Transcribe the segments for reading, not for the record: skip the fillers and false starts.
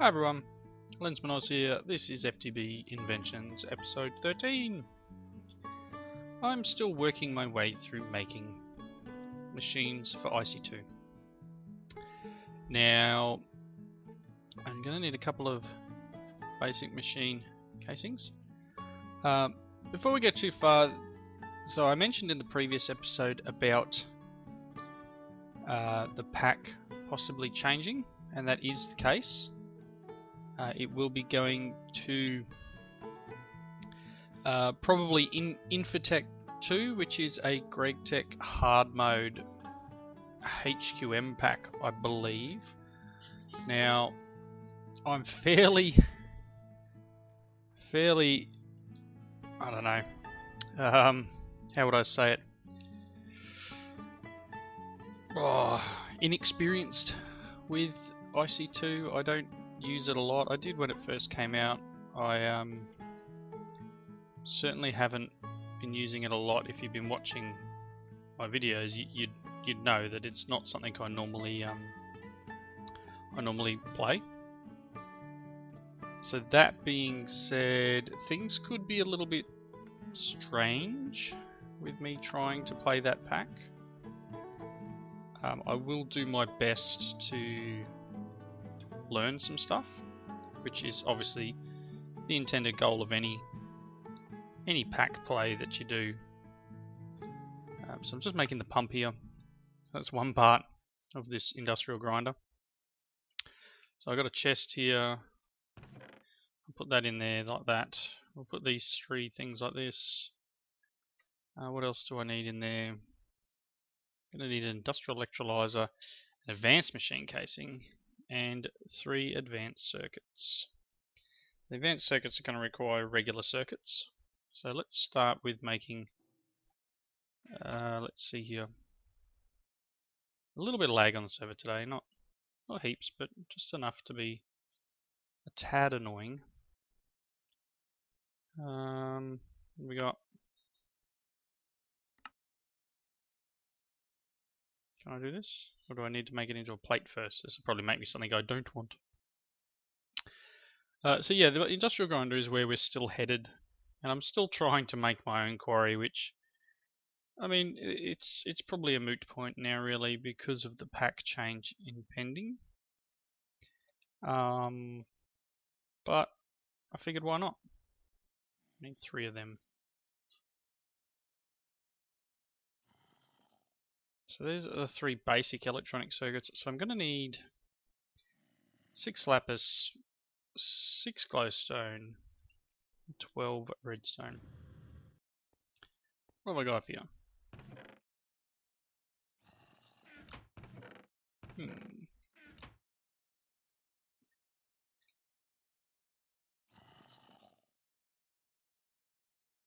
Hi everyone, Lensman Oz here. This is FTB Inventions episode 13. I'm still working my way through making machines for IC2. Now, I'm going to need a couple of basic machine casings. Before we get too far, so I mentioned in the previous episode about the pack possibly changing, and that is the case. It will be going to probably Infotech 2, which is a GregTech hard mode HQM pack, I believe. Now, I'm fairly, I don't know, how would I say it? Inexperienced with IC2. I don't use it a lot. I did when it first came out. I certainly haven't been using it a lot. If you've been watching my videos, you'd know that it's not something I normally play. So that being said, things could be a little bit strange with me trying to play that pack. I will do my best to learn some stuff, which is obviously the intended goal of any pack play that you do. So I'm just making the pump here. That's one part of this industrial grinder. So I've got a chest here. I'll put that in there like that. We'll put these three things like this. What else do I need in there? I'm going to need an industrial electrolyzer, an advanced machine casing, and 3 advanced circuits. The advanced circuits are going to require regular circuits. So let's start with making, let's see here, a little bit of lag on the server today, not heaps, but just enough to be a tad annoying. We got, can I do this? Or do I need to make it into a plate first? This will probably make me something I don't want. So yeah, the industrial grinder is where we're still headed, and I'm still trying to make my own quarry, which, I mean, it's probably a moot point now really because of the pack change impending. But I figured why not? I need 3 of them. So these are the 3 basic electronic circuits. So I'm going to need 6 lapis, 6 glowstone, 12 redstone. What have I got up here?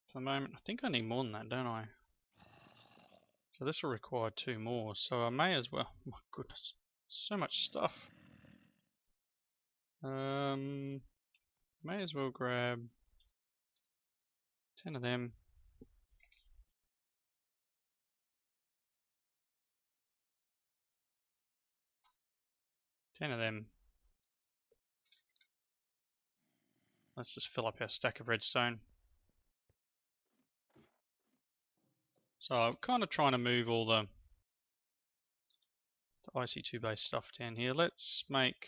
For the moment, I think I need more than that, don't I? So this will require 2 more, so I may as well. Oh my goodness, so much stuff. May as well grab 10 of them. Let's just fill up our stack of redstone. So I'm kind of trying to move all the IC2 based stuff down here. Let's make,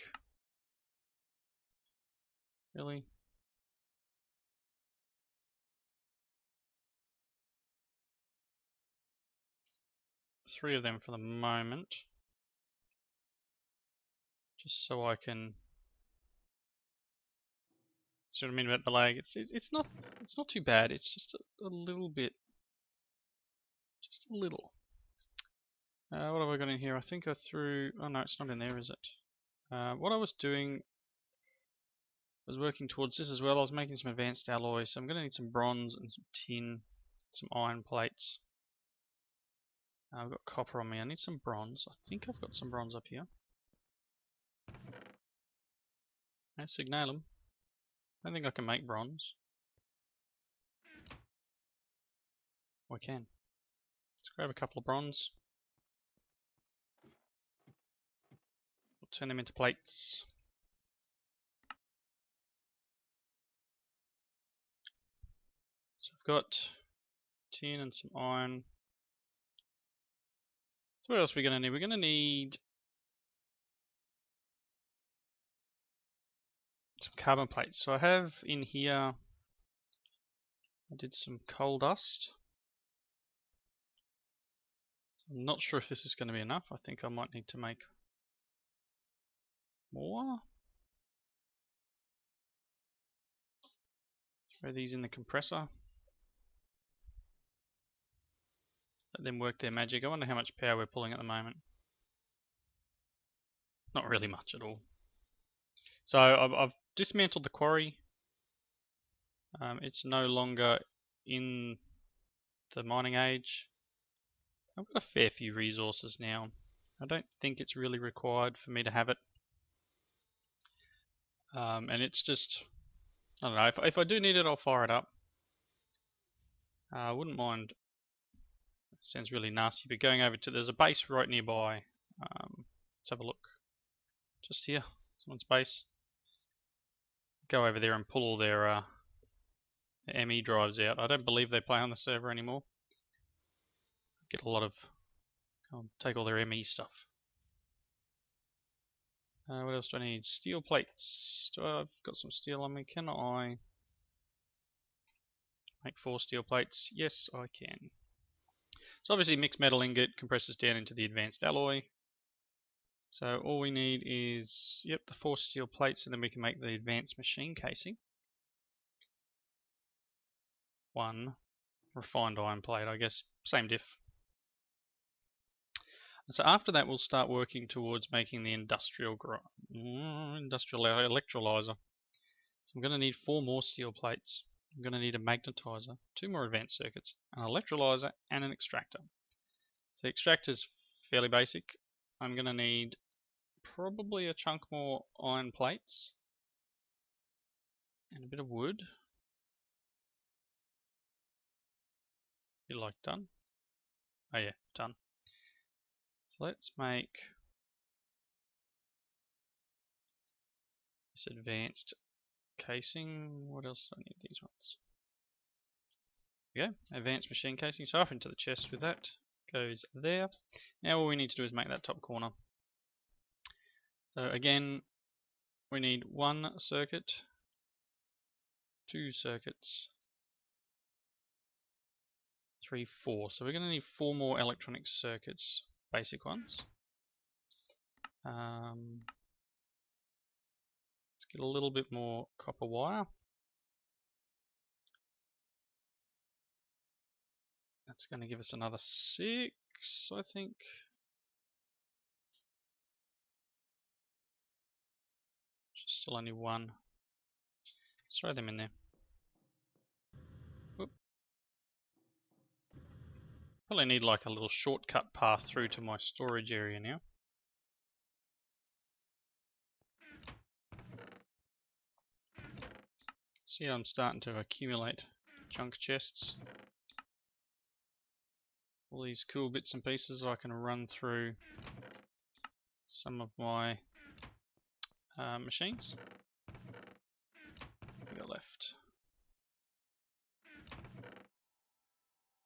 really? Three of them for the moment. Just so I can, see what I mean about the lag? It's not too bad. It's just a little bit, just a little. What have I got in here? I think I threw. Oh no, it's not in there, is it? What I was doing, I was working towards this as well. I was making some advanced alloys, so I'm going to need some bronze and some tin, some iron plates. I've got copper on me. I need some bronze. I think I've got some bronze up here. Let's ignite them. I don't think I can make bronze. Oh, I can. Let's grab a couple of bronze. We'll turn them into plates. got tin and some iron. So what else are we going to need? We're going to need some carbon plates. So I have in here, I did some coal dust. I'm not sure if this is going to be enough. I think I might need to make more. Throw these in the compressor. Let them work their magic. I wonder how much power we're pulling at the moment. Not really much at all. So I've dismantled the quarry. It's no longer in the mining age. I've got a fair few resources now. I don't think it's really required for me to have it. And it's just, I don't know, if I do need it, I'll fire it up. I wouldn't mind, it sounds really nasty, but going over to, there's a base right nearby. Let's have a look. Just here, someone's base. Go over there and pull all their ME drives out. I don't believe they play on the server anymore. Get a lot of, take all their ME stuff. What else do I need? Steel plates. I've got some steel on me. Can I make 4 steel plates? Yes, I can. So obviously mixed metal ingot compresses down into the advanced alloy. So all we need is, yep, the 4 steel plates, and then we can make the advanced machine casing. 1 refined iron plate, I guess, same diff. And so after that, we'll start working towards making the industrial electrolyzer. So I'm going to need 4 more steel plates. I'm going to need a magnetizer, 2 more advanced circuits, an electrolyzer, and an extractor. So the extractor is fairly basic. I'm going to need probably a chunk more iron plates and a bit of wood. You like done? Oh yeah, done. So let's make this advanced casing. What else do I need? These ones. There we go, advanced machine casing. So up into the chest with that. Goes there. Now all we need to do is make that top corner. So again, we need 1 circuit, 2 circuits, 3, 4. So we're going to need 4 more electronic circuits, basic ones. Let's get a little bit more copper wire. That's going to give us another 6, I think. Still only 1. Let's throw them in there. Whoop. Probably need like a little shortcut path through to my storage area now. See how I'm starting to accumulate junk chests. All these cool bits and pieces I can run through some of my machines. What we got left?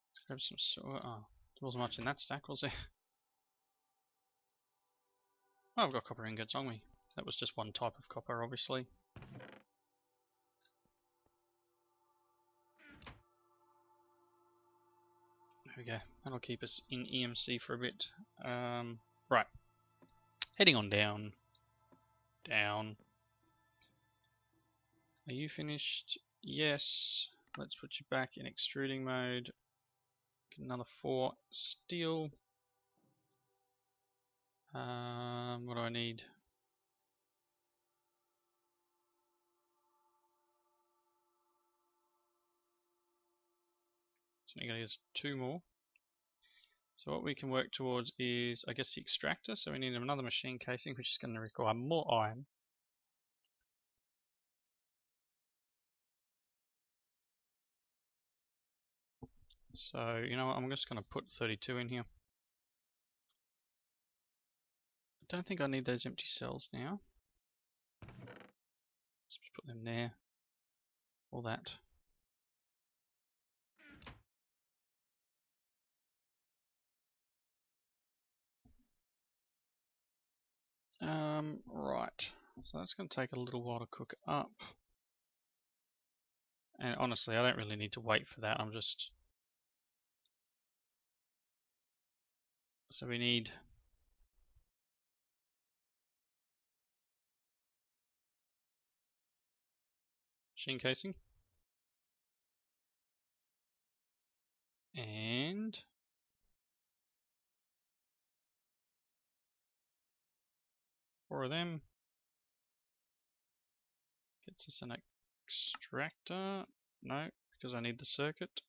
Let's grab some. Oh, there wasn't much in that stack, was there? Oh, I've got copper ingots on me. That was just one type of copper, obviously. There we go. That'll keep us in EMC for a bit. Right. Heading on down. Down. Are you finished? Yes. Let's put you back in extruding mode. Get another 4 steel. What do I need? So I'm going to use 2 more. So what we can work towards is, I guess, the extractor. So we need another machine casing, which is going to require more iron. So, you know what, I'm just going to put 32 in here. I don't think I need those empty cells now. Let's put them there. All that. Right, so that's going to take a little while to cook up. And honestly, I don't really need to wait for that. I'm just... So we need... machine casing. And... 4 of them. Gets us an extractor. No, because I need the circuit.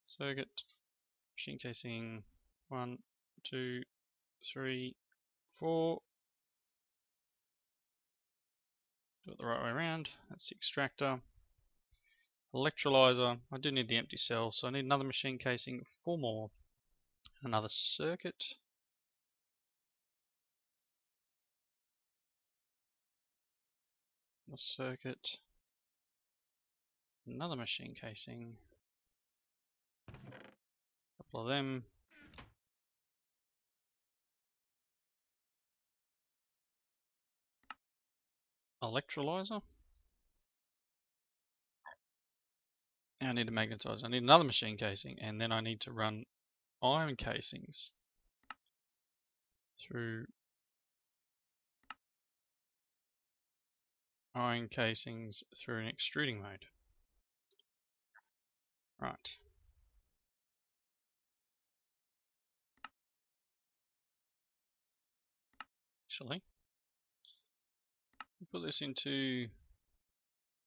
Circuit. Machine casing. 1, 2, 3, 4. Do it the right way around. That's the extractor. Electrolyzer. I do need the empty cell, so I need another machine casing. 4 more. Another circuit. A circuit. Another machine casing. A couple of them. Electrolyzer. And I need a magnetizer. I need another machine casing, and then I need to run iron casings through an extruding mode. Right. Actually, put this into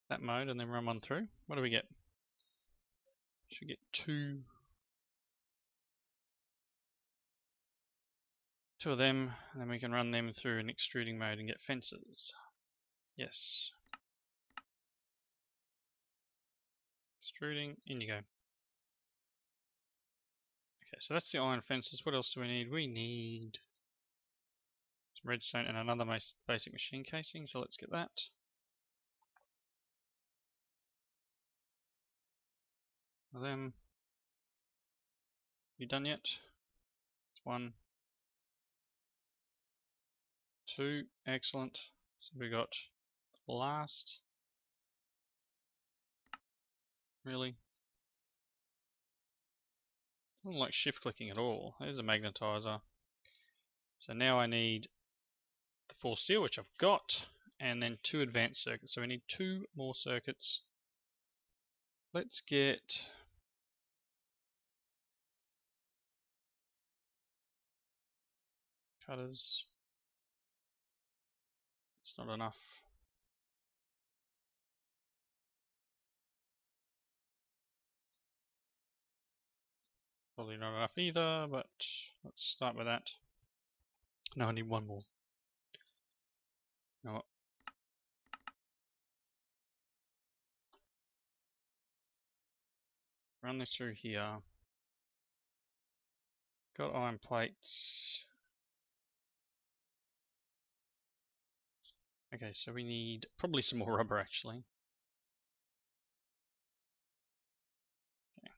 that mode and then run one through. What do we get? Should get two of them, and then we can run them through an extruding mode and get fences. Yes. Extruding, in you go. Okay, so that's the iron fences. What else do we need? We need some redstone and another basic machine casing, so let's get that. Them. You done yet? 1, 2, excellent. So we got last. Really? I don't like shift clicking at all. There's a magnetizer. So now I need the 4 steel, which I've got, and then 2 advanced circuits. So we need 2 more circuits. Let's get cutters. It's not enough. Probably not enough either, but let's start with that. No, I need 1 more. You know what? Run this through here. Got iron plates. Okay, so we need probably some more rubber actually. Okay.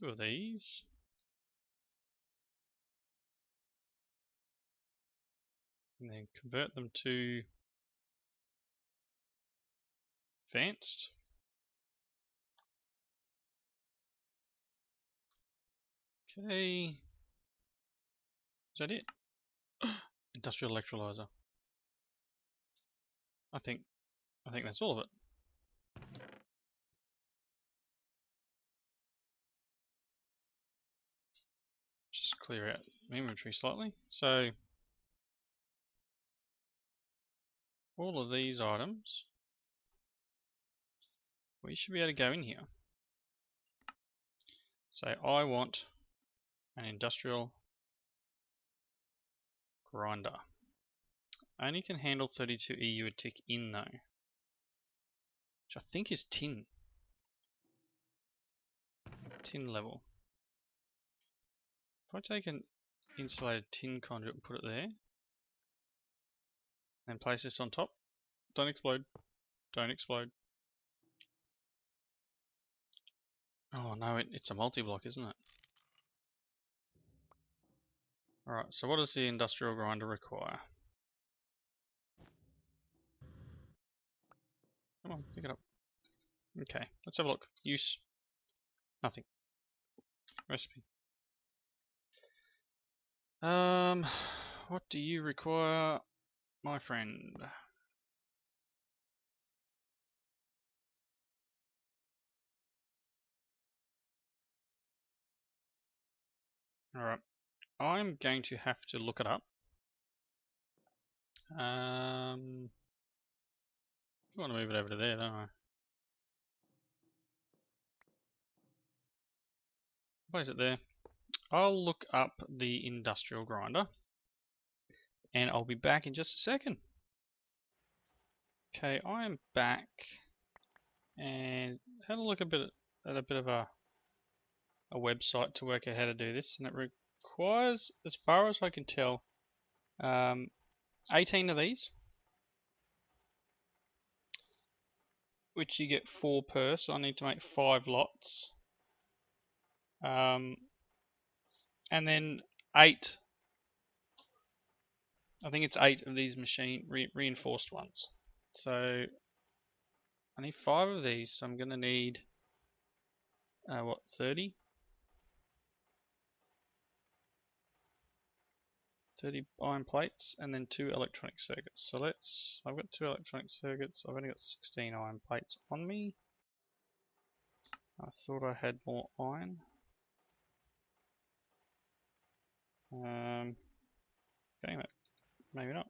2 of these. And then convert them to advanced. Okay. Is that it? Industrial electrolyzer. I think that's all of it. Just clear out my inventory slightly. So all of these items, we should be able to go in here. Say I want an industrial grinder. Only can handle 32 EU a tick in though, which I think is tin. Tin level. If I take an insulated tin conduit and put it there, and place this on top, don't explode, don't explode. Oh no, it's a multi-block, isn't it? Alright, so what does the industrial grinder require? Come on, pick it up. Okay, let's have a look. Use. Nothing. Recipe. What do you require, my friend? Alright, I'm going to have to look it up. I want to move it over to there, don't I? Place it there. I'll look up the industrial grinder and I'll be back in just a second. Okay, I am back and had a look at a bit of a website to work out how to do this, and it requires, as far as I can tell, 18 of these, which you get 4 per, so I need to make 5 lots. And then 8, I think it's 8 of these reinforced ones. So I need 5 of these, so I'm going to need, 30? 30 iron plates and then 2 electronic circuits. So I've got 2 electronic circuits, I've only got 16 iron plates on me. I thought I had more iron. Damn it, maybe not.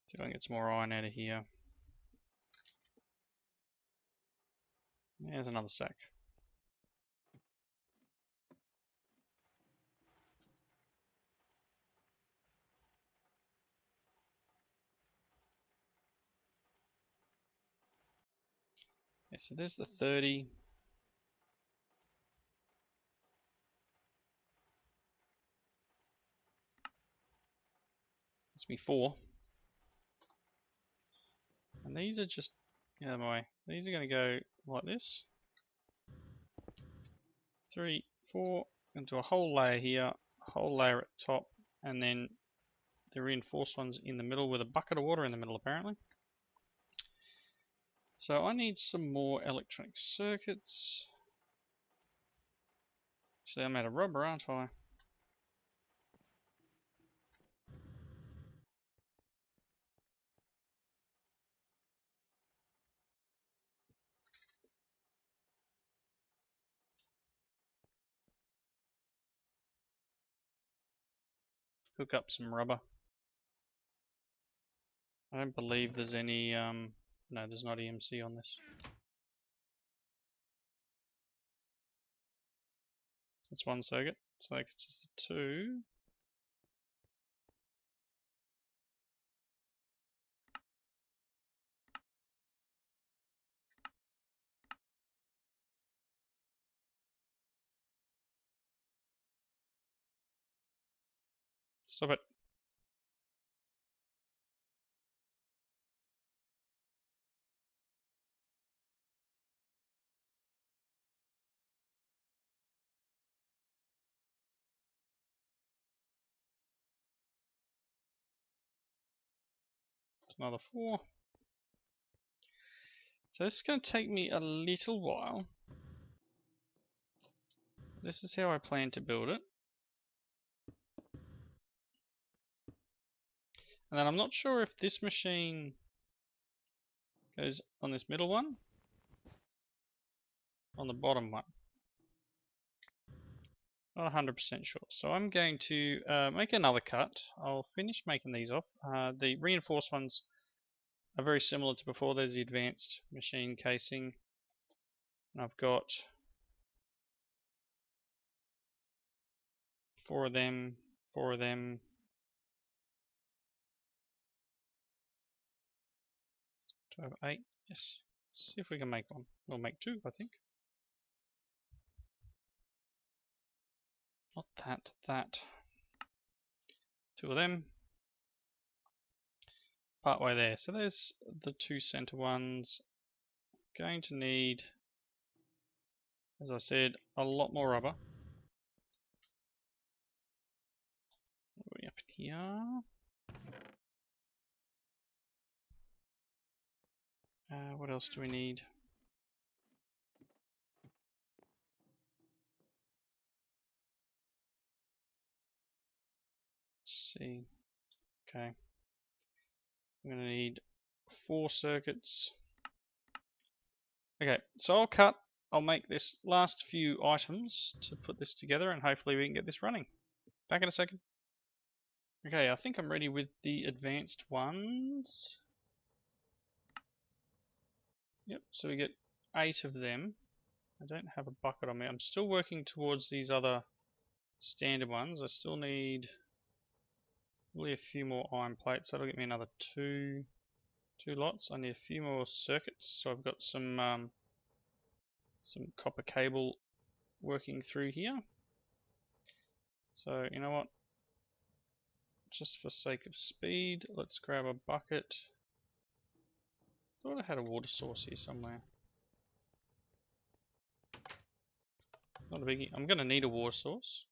See if I can get some more iron out of here. There's another stack. Yeah, so there's the 30. That's me 4. And these are just, get out of my way. These are going to go like this. 3, 4, into a whole layer here, a whole layer at the top, and then the reinforced ones in the middle with a bucket of water in the middle apparently. So I need some more electronic circuits. Actually, I'm out of rubber, aren't I? Hook up some rubber. I don't believe there's any, no, there's not EMC on this. That's one circuit, so it's just the 2. Stop it. Another 4. So this is going to take me a little while. This is how I plan to build it. And then I'm not sure if this machine goes on this middle one, on the bottom one. Not 100% sure. So I'm going to make another cut. I'll finish making these off. The reinforced ones are very similar to before. There's the advanced machine casing. And I've got 4 of them, 4 of them. Do I have 8? Yes. Let's see if we can make one. We'll make 2, I think. Not that, that. 2 of them. Partway there. So there's the 2 center ones. Going to need As I said, a lot more rubber. What are we up here? What else do we need? Let's see. Okay. I'm going to need 4 circuits. Okay, so I'll make this last few items to put this together and hopefully we can get this running. Back in a second. Okay, I think I'm ready with the advanced ones. Yep, so we get 8 of them. I don't have a bucket on me. I'm still working towards these other standard ones. I still need probably a few more iron plates. That'll get me another two lots. I need a few more circuits. So I've got some copper cable working through here. So you know what? Just for sake of speed, let's grab a bucket. Thought I had a water source here somewhere. Not a biggie. I'm going to need a water source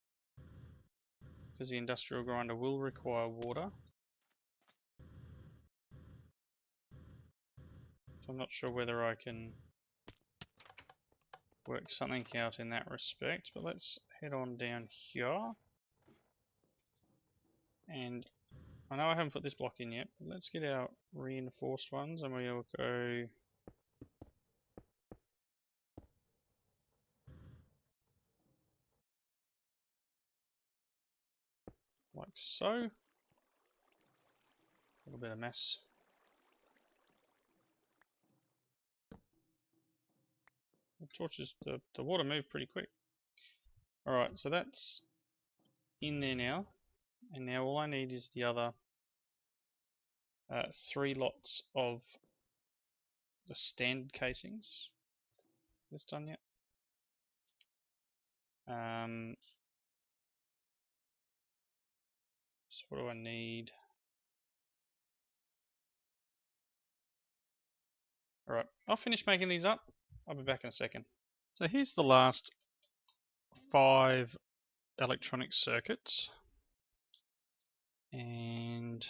because the industrial grinder will require water. So I'm not sure whether I can work something out in that respect, but let's head on down here. And I know I haven't put this block in yet, but let's get our reinforced ones and we'll go like so. A little bit of mess. The torches, the water moved pretty quick. Alright, so that's in there now. And now all I need is the other 3 lots of the standard casings. This done yet? So what do I need? Alright, I'll finish making these up. I'll be back in a second. So here's the last 5 electronic circuits. And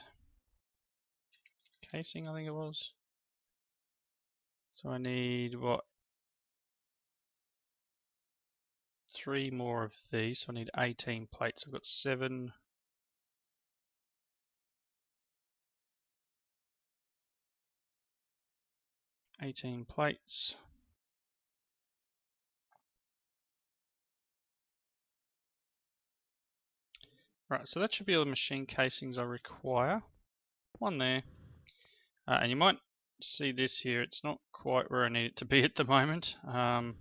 casing, I think it was. So I need, what? 3 more of these. So I need 18 plates. I've got 7. $18 plates. Right, so that should be all the machine casings I require. One there. And you might see this here. It's not quite where I need it to be at the moment. I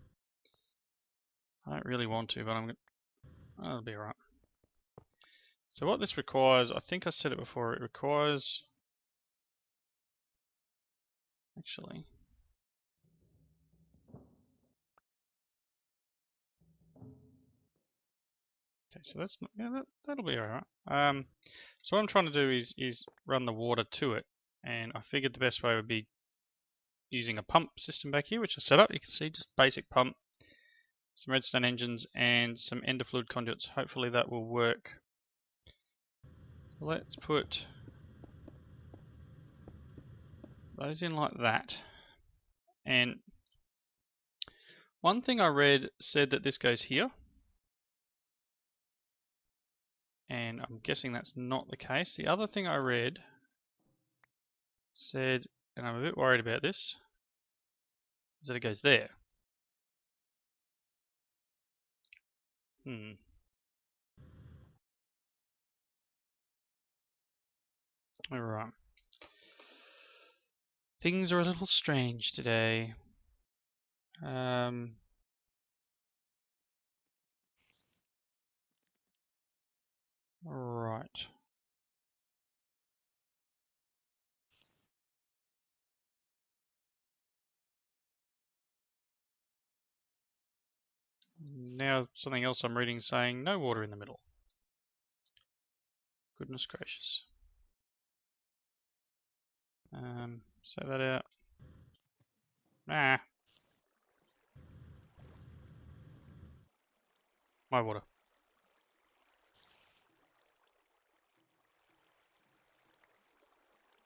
don't really want to, but it'll be alright. So what this requires, I think I said it before, it requires... Actually... Okay, so that's not, yeah, that'll be alright. So what I'm trying to do is run the water to it, and I figured the best way would be using a pump system back here, which I set up. You can see just basic pump, some redstone engines, and some ender fluid conduits. Hopefully that will work. So let's put those in like that. And one thing I read said that this goes here. And I'm guessing that's not the case. The other thing I read said, and I'm a bit worried about this, is that it goes there. Alright. Things are a little strange today. Right. Now something else I'm reading saying no water in the middle. Goodness gracious. Set that out. My water.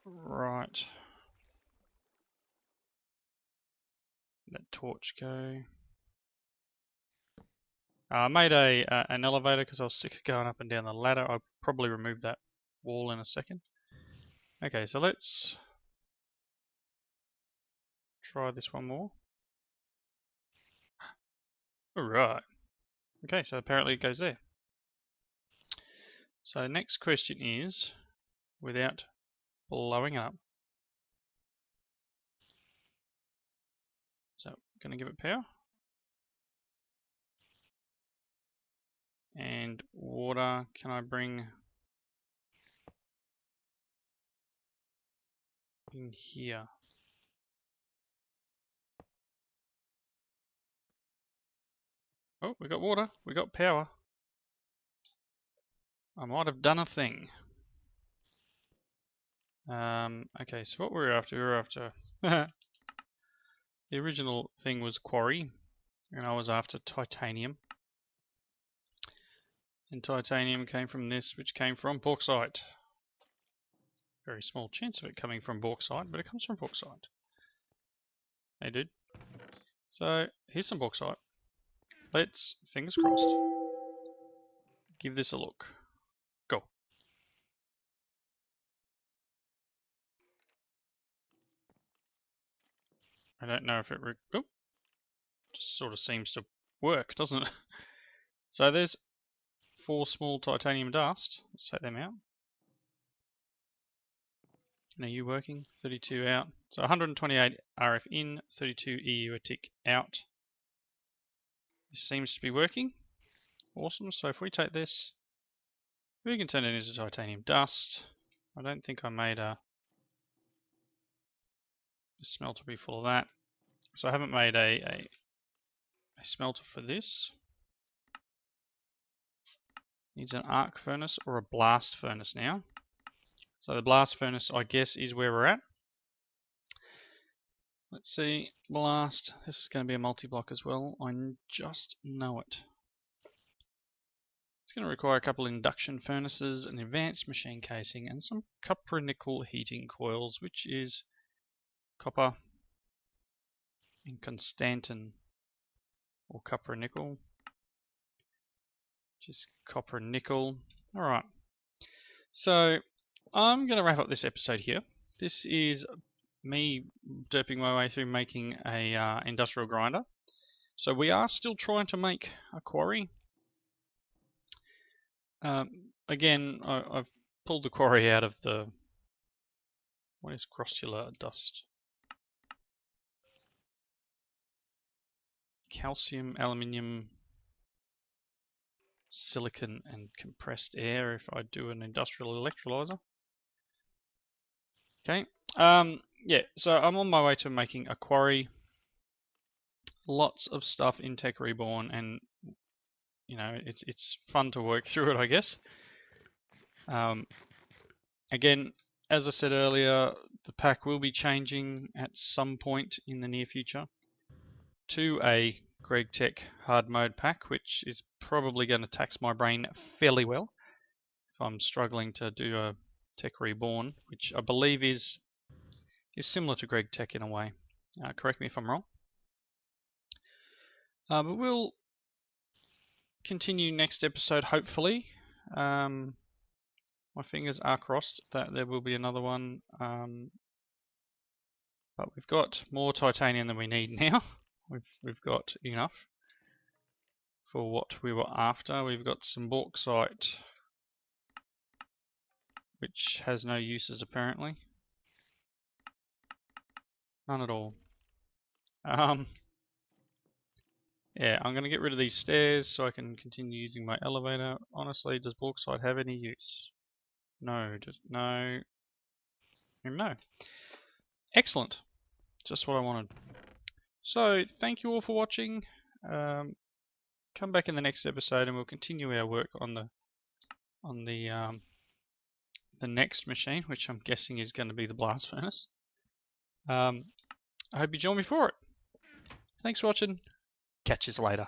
Right. Let torch go. I made an elevator because I was sick of going up and down the ladder. I'll probably remove that wall in a second. Okay, so let's try this one more. Alright. Okay, so apparently it goes there. So the next question is, without blowing up, so going to give it power. And water, can I bring in here? Oh, we got water, we got power. I might have done a thing. Okay, so what we're after, the original thing was quarry, and I was after titanium. And titanium came from this, which came from bauxite. Very small chance of it coming from bauxite, but it comes from bauxite. Hey dude. So, here's some bauxite. Let's, fingers crossed, give this a look. Go. I don't know if it just sort of seems to work, doesn't it? So there's 4 small titanium dust. Let's take them out. And are you working? 32 out. So 128 RF in, 32 EU a tick out. This seems to be working. Awesome. So if we take this, we can turn it into titanium dust. I don't think I made a smelter be full of that. So I haven't made a smelter for this. Needs an arc furnace or a blast furnace now. So the blast furnace, I guess, is where we're at. Let's see, blast. This is going to be a multi-block as well. I just know it. It's going to require a couple of induction furnaces, an advanced machine casing, and some copper nickel heating coils, which is copper and constantan, or copper nickel. Just copper nickel. All right. So I'm going to wrap up this episode here. This is me derping my way through making a industrial grinder. So we are still trying to make a quarry. Again, I've pulled the quarry out of the, what is grossular dust? Calcium, aluminium, silicon, and compressed air if I do an industrial electrolyzer. Okay, yeah, so I'm on my way to making a quarry. Lots of stuff in Tech Reborn, and you know, it's fun to work through it, I guess. Again, as I said earlier, the pack will be changing at some point in the near future to a GregTech hard mode pack, which is probably going to tax my brain fairly well if I'm struggling to do a Tech Reborn, which I believe is similar to GregTech in a way. Correct me if I'm wrong. But we'll continue next episode, hopefully. My fingers are crossed that there will be another one. But we've got more titanium than we need now. We've got enough for what we were after. We've got some bauxite, which has no uses apparently. None at all. Yeah, I'm going to get rid of these stairs so I can continue using my elevator. Honestly, does bauxite have any use? No, no, and no. Excellent. Just what I wanted. So, thank you all for watching. Come back in the next episode and we'll continue our work on the next machine, which I'm guessing is going to be the blast furnace. I hope you join me for it. Thanks for watching. Catch you later.